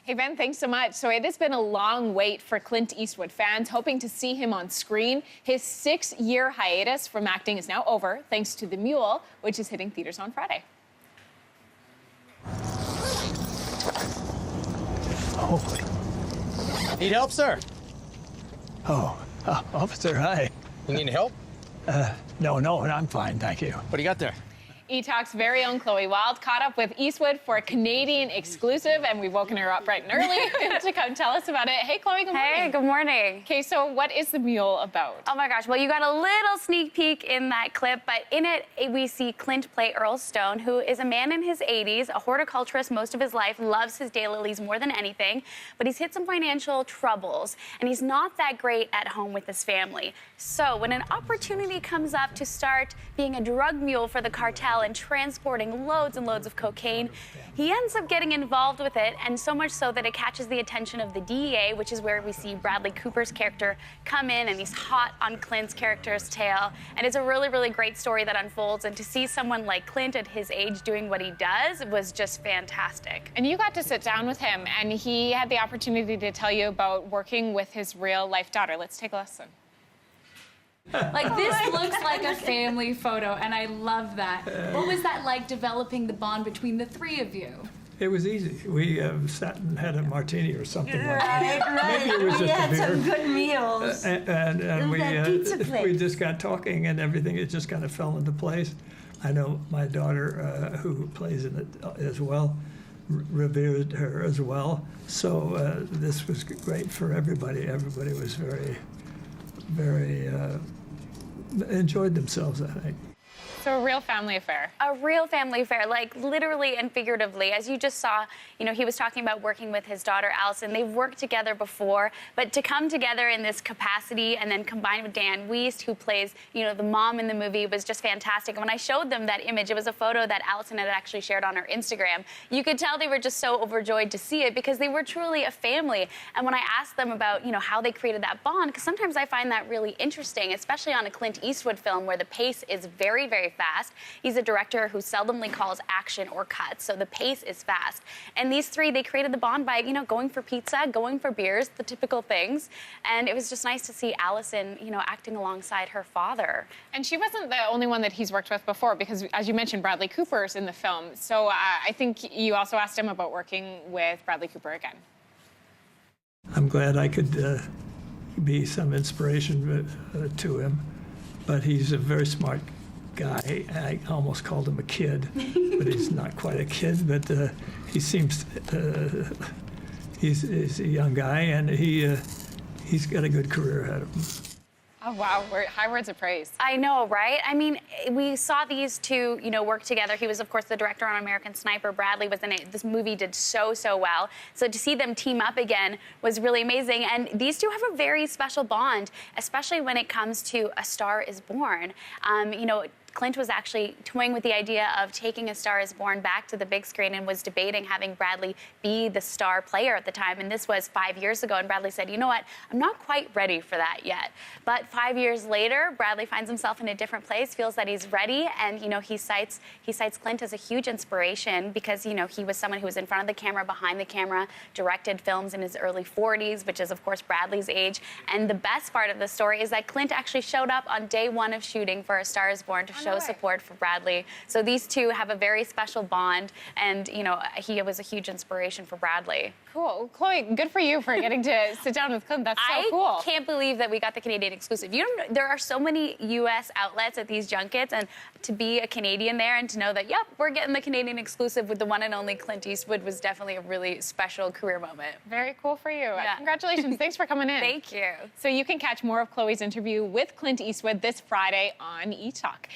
Hey, Ben, thanks so much. So it has been a long wait for Clint Eastwood fans, hoping to see him on screen. His 6-year hiatus from acting is now over, thanks to The Mule, which is hitting theaters on Friday. Oh. Need help, sir? Officer, hi. You need help? No, I'm fine, thank you. What do you got there? E-Talk's very own Chloe Wild caught up with Eastwood for a Canadian exclusive, and we've woken her up bright and early to come tell us about it. Hey, Chloe, good morning. Hey, good morning. Okay, so what is The Mule about? Oh my gosh, well, you got a little sneak peek in that clip, but in it, we see Clint play Earl Stone, who is a man in his 80s, a horticulturist most of his life, loves his daylilies more than anything, but he's hit some financial troubles, and he's not that great at home with his family. So when an opportunity comes up to start being a drug mule for the cartel and transporting loads and loads of cocaine, he ends up getting involved with it, and so much so that it catches the attention of the DEA, which is where we see Bradley Cooper's character come in, and he's hot on Clint's character's tail. And it's a really, really great story that unfolds, and to see someone like Clint at his age doing what he does was just fantastic. And you got to sit down with him, and he had the opportunity to tell you about working with his real-life daughter. Let's take a listen. Like, this looks like a family photo, and I love that. What was that like, developing the bond between the three of you? It was easy. We sat and had a martini or something like Right. Maybe it was we just a had some beer. good meals. And that pizza place. we just got talking, and everything, it just kind of fell into place. I know my daughter, who plays in it as well, revered her as well. So this was great for everybody. Everybody was very enjoyed themselves, I think. So a real family affair. A real family affair, like literally and figuratively. As you just saw, you know, he was talking about working with his daughter, Allison. They've worked together before, but to come together in this capacity and then combined with Diane Wiest, who plays, you know, the mom in the movie, was just fantastic. And when I showed them that image, it was a photo that Allison had actually shared on her Instagram. You could tell they were just so overjoyed to see it because they were truly a family. And when I asked them about, you know, how they created that bond, because sometimes I find that really interesting, especially on a Clint Eastwood film where the pace is very, very fast. He's a director who seldomly calls action or cuts, so the pace is fast. And these three, they created the bond by, you know, going for pizza, going for beers, the typical things. And it was just nice to see Allison, you know, acting alongside her father. And she wasn't the only one that he's worked with before, because as you mentioned, Bradley Cooper's in the film. So I think you also asked him about working with Bradley Cooper again. I'm glad I could be some inspiration to him, but he's a very smart guy. I almost called him a kid, but he's not quite a kid, but he seems, he's a young guy, and he's got a good career ahead of him. Oh, wow. High words of praise. I know, right? I mean, we saw these two, you know, work together. He was, of course, the director on American Sniper. Bradley was in it. This movie did so well. So to see them team up again was really amazing. And these two have a very special bond, especially when it comes to A Star is Born. You know, Clint was actually toying with the idea of taking A Star is Born back to the big screen and was debating having Bradley be the star player at the time. And this was 5 years ago. And Bradley said, you know what, I'm not quite ready for that yet. But 5 years later, Bradley finds himself in a different place, feels that he's ready. And, you know, he cites Clint as a huge inspiration because, you know, he was someone who was in front of the camera, behind the camera, directed films in his early 40s, which is, of course, Bradley's age. And the best part of the story is that Clint actually showed up on day one of shooting for A Star is Born to show support for Bradley. So these two have a very special bond, and, you know, he was a huge inspiration for Bradley. Cool. Chloe, good for you for getting to sit down with Clint. That's so cool. I can't believe that we got the Canadian exclusive. You don't, there are so many U.S. outlets at these junkets, and to be a Canadian there and to know that, yep, we're getting the Canadian exclusive with the one and only Clint Eastwood was definitely a really special career moment. Very cool for you. Yeah. Congratulations. Thanks for coming in. Thank you. So you can catch more of Chloe's interview with Clint Eastwood this Friday on E-Talk.